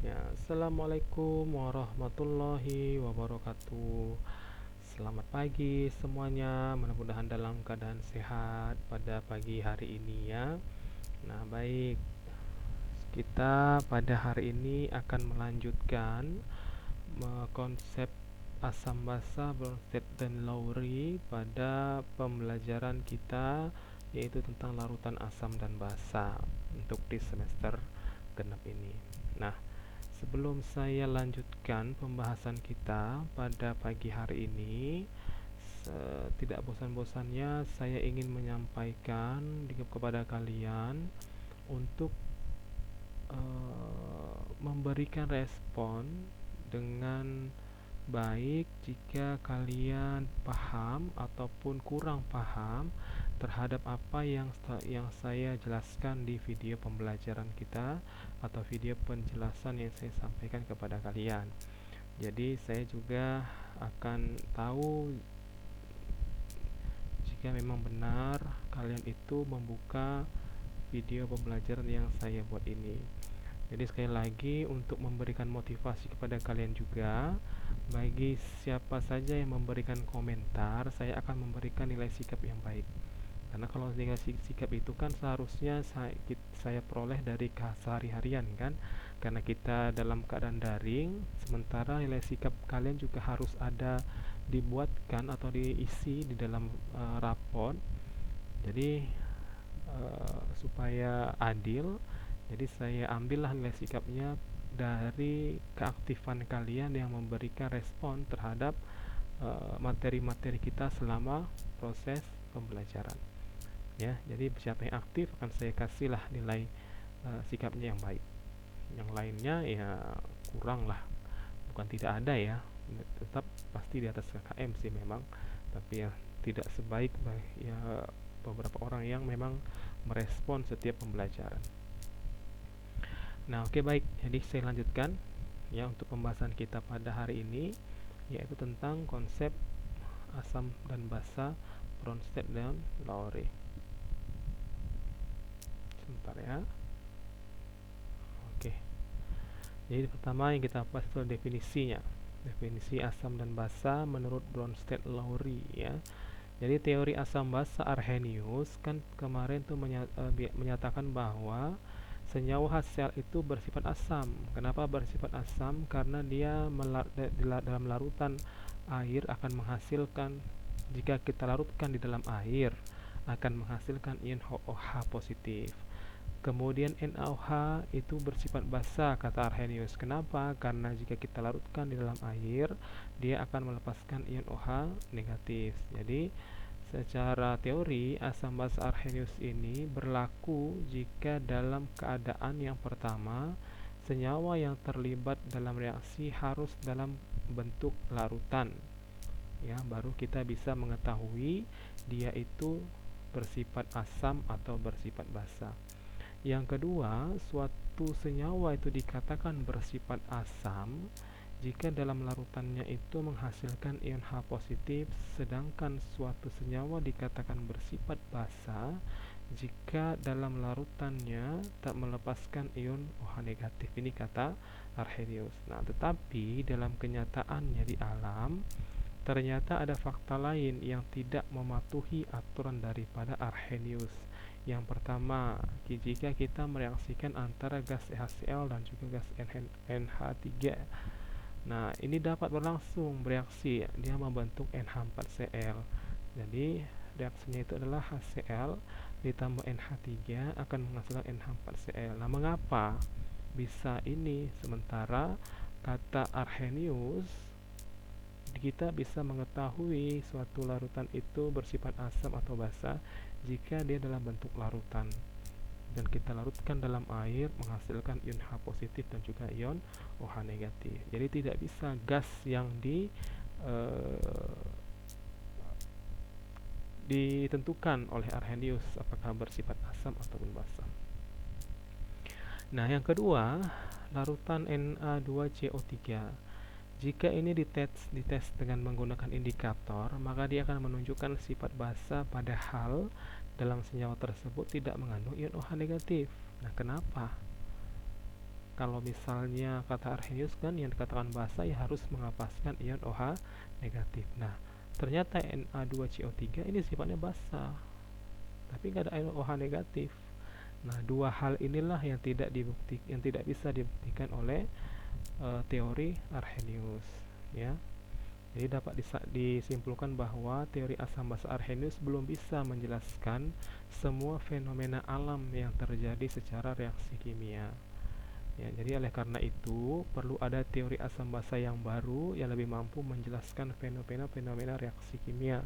Ya, assalamualaikum warahmatullahi wabarakatuh. Selamat pagi semuanya. Mudah-mudahan dalam keadaan sehat pada pagi hari ini ya. Nah, baik. Kita pada hari ini akan melanjutkan konsep asam basa, Bronsted dan Lowry pada pembelajaran kita, yaitu tentang larutan asam dan basa untuk di semester genap ini. Nah, sebelum saya lanjutkan pembahasan kita pada pagi hari ini, tidak bosan-bosannya saya ingin menyampaikan kepada kalian untuk memberikan respon dengan baik jika kalian paham ataupun kurang paham terhadap apa yang saya jelaskan di video pembelajaran kita atau video penjelasan yang saya sampaikan kepada kalian. Jadi saya juga akan tahu jika memang benar kalian itu membuka video pembelajaran yang saya buat ini. Jadi sekali lagi untuk memberikan motivasi kepada kalian juga, bagi siapa saja yang memberikan komentar, saya akan memberikan nilai sikap yang baik. Karena kalau nilai sikap itu kan seharusnya saya peroleh dari sehari-harian kan, karena kita dalam keadaan daring, sementara nilai sikap kalian juga harus ada dibuatkan atau diisi di dalam raport. Jadi supaya adil, jadi saya ambillah nilai sikapnya dari keaktifan kalian yang memberikan respon terhadap materi-materi kita selama proses pembelajaran. Ya, jadi siapa yang aktif akan saya kasihlah nilai sikapnya yang baik. Yang lainnya ya kurang lah, bukan tidak ada ya, tetap pasti di atas KKM sih memang, tapi ya tidak sebaik ya beberapa orang yang memang merespon setiap pembelajaran. Nah, oke, baik. Jadi saya lanjutkan ya untuk pembahasan kita pada hari ini, yaitu tentang konsep asam dan basa, Bronsted dan Lowry. Sebentar ya. Oke. Jadi pertama yang kita bahas itu definisinya. Definisi asam dan basa menurut Bronsted Lowry ya. Jadi teori asam basa Arrhenius kan kemarin tuh menyatakan bahwa senyawa HCl itu bersifat asam. Kenapa bersifat asam? Karena dia dalam larutan air akan menghasilkan, jika kita larutkan di dalam air, akan menghasilkan ion OH positif. Kemudian NaOH itu bersifat basa, kata Arrhenius. Kenapa? Karena jika kita larutkan di dalam air, dia akan melepaskan ion OH negatif. Jadi secara teori, asam basa Arrhenius ini berlaku jika dalam keadaan yang pertama, senyawa yang terlibat dalam reaksi harus dalam bentuk larutan. Ya, baru kita bisa mengetahui dia itu bersifat asam atau bersifat basa. Yang kedua, suatu senyawa itu dikatakan bersifat asam jika dalam larutannya itu menghasilkan ion H positif, sedangkan suatu senyawa dikatakan bersifat basa jika dalam larutannya tak melepaskan ion OH negatif. Ini kata Arrhenius. Nah, tetapi dalam kenyataannya di alam, ternyata ada fakta lain yang tidak mematuhi aturan daripada Arrhenius. Yang pertama, jika kita mereaksikan antara gas HCl dan juga gas NH3. Nah, ini dapat berlangsung bereaksi, dia membentuk NH4Cl. Jadi, reaksinya itu adalah HCl ditambah NH3 akan menghasilkan NH4Cl. Nah, mengapa bisa ini? Sementara kata Arrhenius, kita bisa mengetahui suatu larutan itu bersifat asam atau basa jika dia dalam bentuk larutan dan kita larutkan dalam air menghasilkan ion H positif dan juga ion OH negatif. Jadi tidak bisa gas yang ditentukan oleh Arrhenius apakah bersifat asam ataupun basa. Nah, yang kedua, larutan Na2CO3. Jika ini dites dengan menggunakan indikator, maka dia akan menunjukkan sifat basa padahal dalam senyawa tersebut tidak mengandung ion OH negatif. Nah, kenapa? Kalau misalnya kata Arrhenius kan yang dikatakan basa ya harus mengapaskan ion OH negatif. Nah, ternyata Na2CO3 ini sifatnya basa, tapi nggak ada ion OH negatif. Nah, dua hal inilah yang tidak bisa dibuktikan oleh teori Arrhenius, ya. Jadi dapat disimpulkan bahwa teori asam basa Arrhenius belum bisa menjelaskan semua fenomena alam yang terjadi secara reaksi kimia. Ya, jadi oleh karena itu perlu ada teori asam basa yang baru yang lebih mampu menjelaskan fenomena-fenomena reaksi kimia.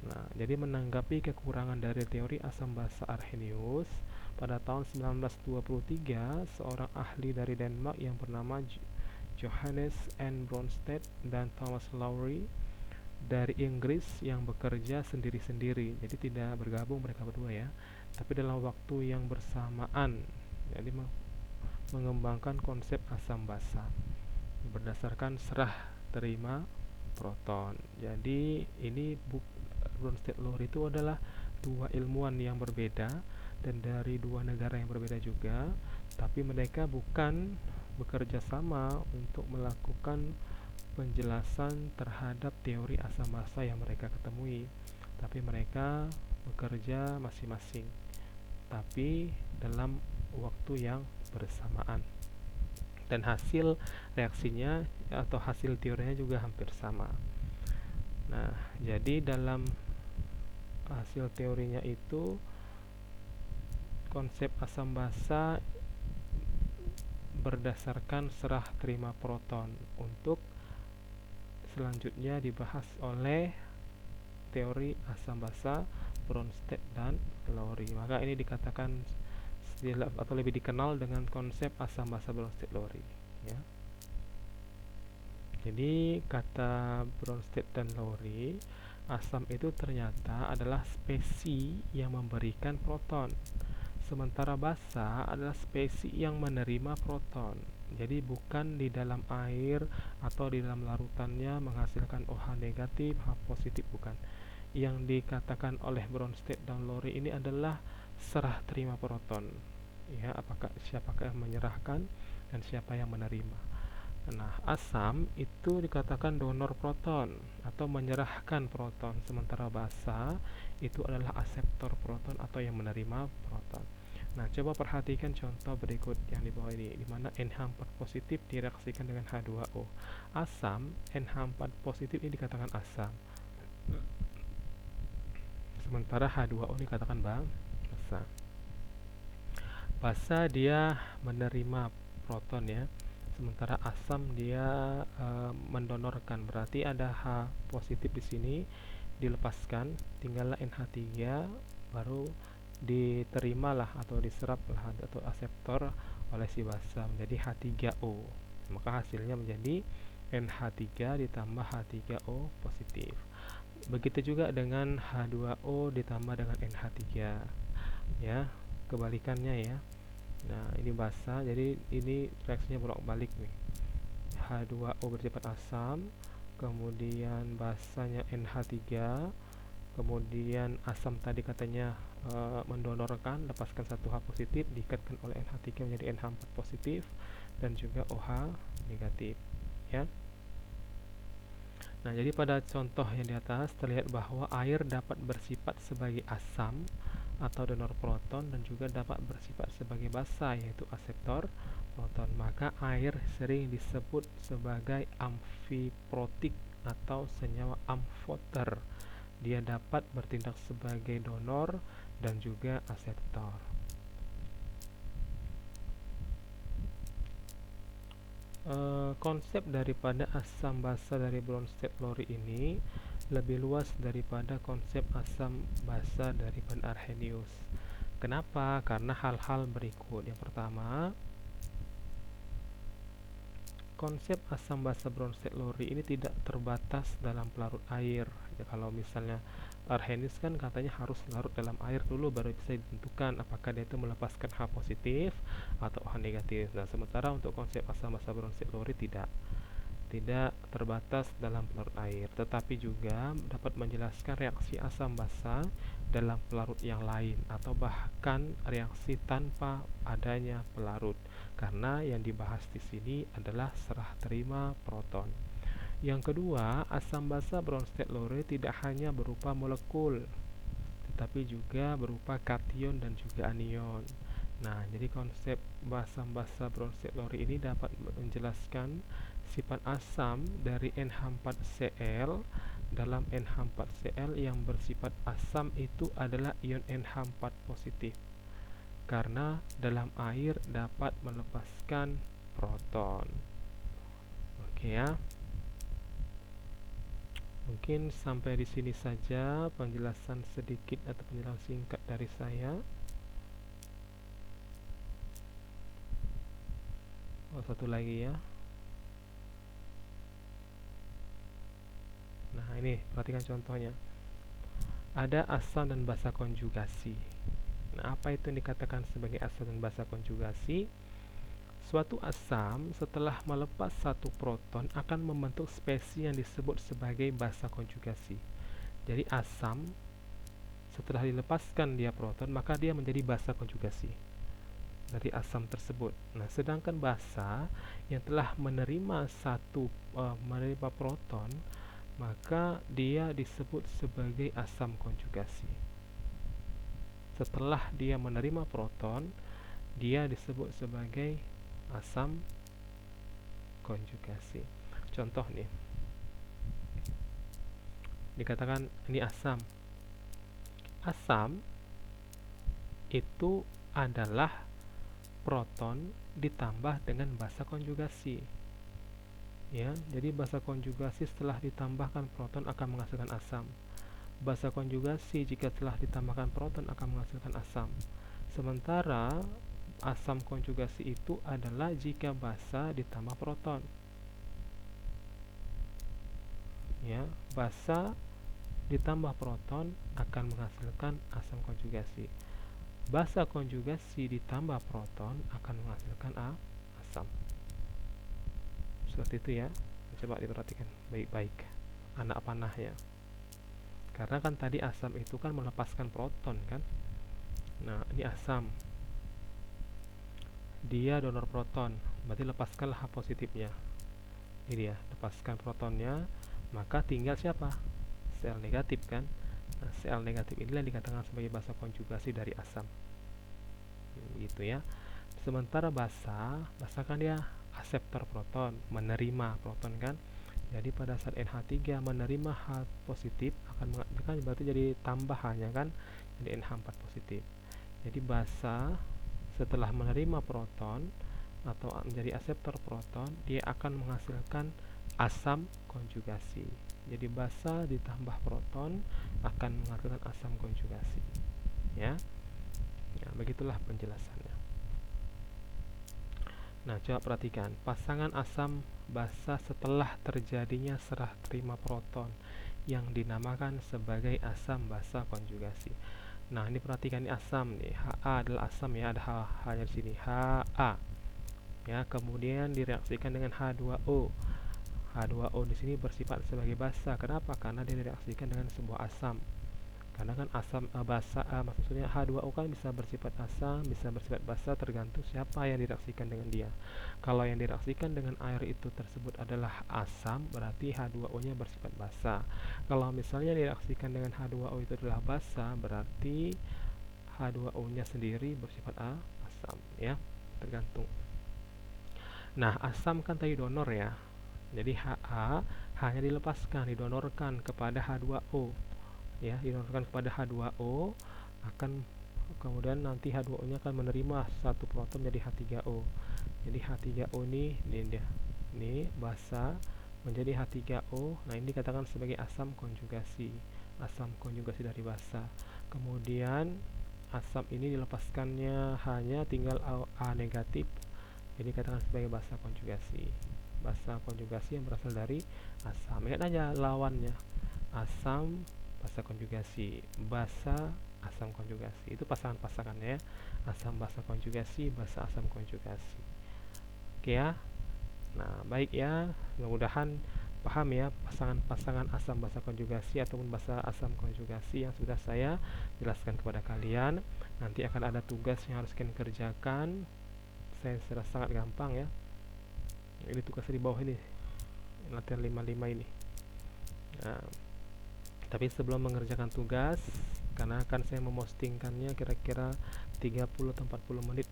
Nah, jadi menanggapi kekurangan dari teori asam basa Arrhenius, pada tahun 1923 seorang ahli dari Denmark yang bernama Johannes N. Bronsted dan Thomas Lowry dari Inggris yang bekerja sendiri-sendiri, jadi tidak bergabung mereka berdua ya, tapi dalam waktu yang bersamaan, jadi mengembangkan konsep asam basa berdasarkan serah terima proton. Jadi ini Bronsted Lowry itu adalah dua ilmuwan yang berbeda dan dari dua negara yang berbeda juga, tapi mereka bukan bekerja sama untuk melakukan penjelasan terhadap teori asam basa yang mereka ketemui, tapi mereka bekerja masing-masing, tapi dalam waktu yang bersamaan, dan hasil reaksinya atau hasil teorinya juga hampir sama. Nah, jadi dalam hasil teorinya itu konsep asam basa berdasarkan serah terima proton untuk selanjutnya dibahas oleh teori asam basa Bronsted dan Lowry. Maka ini dikatakan atau lebih dikenal dengan konsep asam basa Bronsted Lowry, ya. Jadi kata Bronsted dan Lowry, asam itu ternyata adalah spesi yang memberikan proton, sementara basa adalah spesi yang menerima proton. Jadi bukan di dalam air atau di dalam larutannya menghasilkan OH negatif, H positif, bukan. Yang dikatakan oleh Bronsted dan Lowry ini adalah serah terima proton. Ya, siapakah yang menyerahkan dan siapa yang menerima. Nah, asam itu dikatakan donor proton atau menyerahkan proton, sementara basa itu adalah aseptor proton atau yang menerima proton. Nah, coba perhatikan contoh berikut yang di bawah ini, di mana NH4 positif direaksikan dengan H2O. Asam, NH4 positif ini dikatakan asam, sementara H2O dikatakan basa. Basa dia menerima proton ya, sementara asam dia mendonorkan, berarti ada H positif di sini dilepaskan, tinggallah NH3 baru diterimalah atau diseraplah atau aseptor oleh si basa menjadi H3O. Maka hasilnya menjadi NH3 ditambah H3O positif. Begitu juga dengan H2O ditambah dengan NH3, ya, kebalikannya ya. Nah, ini basa, jadi ini reaksinya bolak-balik nih. H2O bersifat asam, kemudian basanya NH3, kemudian asam tadi katanya mendonorkan, lepaskan satu H positif, diikatkan oleh NH3 menjadi NH4 positif dan juga OH negatif, ya. Nah, jadi pada contoh yang di atas terlihat bahwa air dapat bersifat sebagai asam atau donor proton dan juga dapat bersifat sebagai basa yaitu aseptor proton. Maka air sering disebut sebagai amfiprotik atau senyawa amfoter. Dia dapat bertindak sebagai donor dan juga aseptor. Konsep daripada asam basa dari Bronsted Lowry ini lebih luas daripada konsep asam basa dari Arrhenius. Kenapa? Karena hal-hal berikut. Yang pertama, konsep asam basa Bronsted Lowry ini tidak terbatas dalam pelarut air. Ya, kalau misalnya Arrhenius kan katanya harus larut dalam air dulu baru bisa ditentukan apakah dia itu melepaskan H positif atau H negatif. Nah, sementara untuk konsep asam basa Bronsted Lowry tidak. tidak terbatas dalam pelarut air, tetapi juga dapat menjelaskan reaksi asam basa dalam pelarut yang lain atau bahkan reaksi tanpa adanya pelarut, karena yang dibahas di sini adalah serah terima proton. Yang kedua, asam basa Bronsted-Lowry tidak hanya berupa molekul, tetapi juga berupa kation dan juga anion. Nah, jadi konsep asam basa Bronsted-Lowry ini dapat menjelaskan sifat asam dari NH4Cl dalam NH4Cl yang bersifat asam itu adalah ion NH4 positif, karena dalam air dapat melepaskan proton. Oke ya. Mungkin sampai di sini saja penjelasan sedikit atau penjelasan singkat dari saya. Satu lagi ya. Nah, ini perhatikan contohnya. Ada asam dan basa konjugasi. Nah, apa itu yang dikatakan sebagai asam dan basa konjugasi? Suatu asam setelah melepas satu proton akan membentuk spesies yang disebut sebagai basa konjugasi. Jadi asam setelah dilepaskan dia proton, maka dia menjadi basa konjugasi dari asam tersebut. Nah, sedangkan basa yang telah menerima menerima proton, maka dia disebut sebagai asam konjugasi. Setelah dia menerima proton, dia disebut sebagai asam konjugasi. Contoh nih, dikatakan ini asam. Asam itu adalah proton ditambah dengan basa konjugasi. Ya, jadi basa konjugasi setelah ditambahkan proton akan menghasilkan asam. Basa konjugasi jika telah ditambahkan proton akan menghasilkan asam. Sementara asam konjugasi itu adalah jika basa ditambah proton. Ya, basa ditambah proton akan menghasilkan asam konjugasi. Basa konjugasi ditambah proton akan menghasilkan asam. Seperti itu ya. Coba diperhatikan baik-baik anak panahnya. Karena kan tadi asam itu kan melepaskan proton kan. Nah, ini asam. Dia donor proton, berarti lepaskanlah H positifnya. Ini dia, lepaskan protonnya, maka tinggal siapa? Cl negatif kan. Nah, Cl negatif inilah dikatakan sebagai basa konjugasi dari asam. Gitu ya. Sementara basa kan dia aseptor proton, menerima proton kan. Jadi pada saat NH3 menerima H positif akan mengatakan berarti jadi tambahannya kan, jadi NH4 positif. Jadi basa setelah menerima proton atau menjadi aseptor proton, dia akan menghasilkan asam konjugasi. Jadi basa ditambah proton akan menghasilkan asam konjugasi. Ya, begitulah penjelasannya. Nah, coba perhatikan pasangan asam basa setelah terjadinya serah terima proton yang dinamakan sebagai asam basa konjugasi. Nah, ini perhatikan ini asam nih. Ha adalah asam ya, ada H-nya di sini. Ha. Ya, kemudian direaksikan dengan H2O. H2O di sini bersifat sebagai basa. Kenapa? Karena dia direaksikan dengan sebuah asam. Karena kan asam basa, maksudnya H2O kan bisa bersifat asam, bisa bersifat basa, tergantung siapa yang direaksikan dengan dia. Kalau yang direaksikan dengan air itu tersebut adalah asam, berarti H2O-nya bersifat basa. Kalau misalnya direaksikan dengan H2O itu adalah basa, berarti H2O-nya sendiri bersifat asam, ya, tergantung. Nah, asam kan tadi donor ya. Jadi Ha hanya dilepaskan, didonorkan kepada H2O. Ya, didonorkan kepada H2O, akan kemudian nanti H2O-nya akan menerima satu proton menjadi H3O. Jadi H3O ini dia. Ini basa menjadi H3O. Nah, ini dikatakan sebagai asam konjugasi. Asam konjugasi dari basa. Kemudian asam ini dilepaskannya hanya tinggal A negatif. Jadi dikatakan sebagai basa konjugasi. Basa konjugasi yang berasal dari asam. Lihat aja lawannya. Asam basa konjugasi, basa asam konjugasi. Itu pasangan-pasangannya ya. Asam basa konjugasi, basa asam konjugasi. Oke ya. Nah, baik ya, mudah-mudahan paham ya pasangan-pasangan asam basa konjugasi ataupun basa asam konjugasi yang sudah saya jelaskan kepada kalian. Nanti akan ada tugas yang harus kalian kerjakan. Saya sudah sangat gampang ya. Ini tugasnya di bawah ini, latihan 55 ini. Nah, tapi sebelum mengerjakan tugas, karena akan saya memostingkannya kira-kira 30 atau 40 menit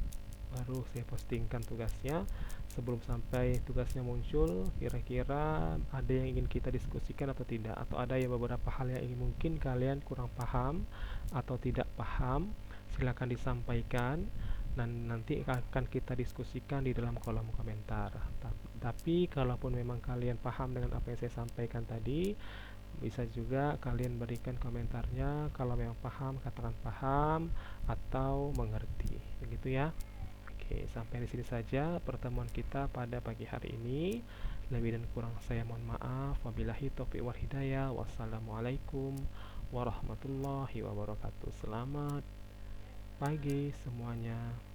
baru saya postingkan tugasnya. Sebelum sampai tugasnya muncul, kira-kira ada yang ingin kita diskusikan atau tidak, atau ada ya beberapa hal yang ingin mungkin kalian kurang paham atau tidak paham, silakan disampaikan dan nanti akan kita diskusikan di dalam kolom komentar. Tapi kalaupun memang kalian paham dengan apa yang saya sampaikan tadi, bisa juga kalian berikan komentarnya. Kalau memang paham, katakan paham atau mengerti. Begitu ya. Oke, sampai di sini saja pertemuan kita pada pagi hari ini. Lebih dan kurang saya mohon maaf. Wabillahi taufiq wal hidayah. Wassalamualaikum warahmatullahi wabarakatuh. Selamat pagi semuanya.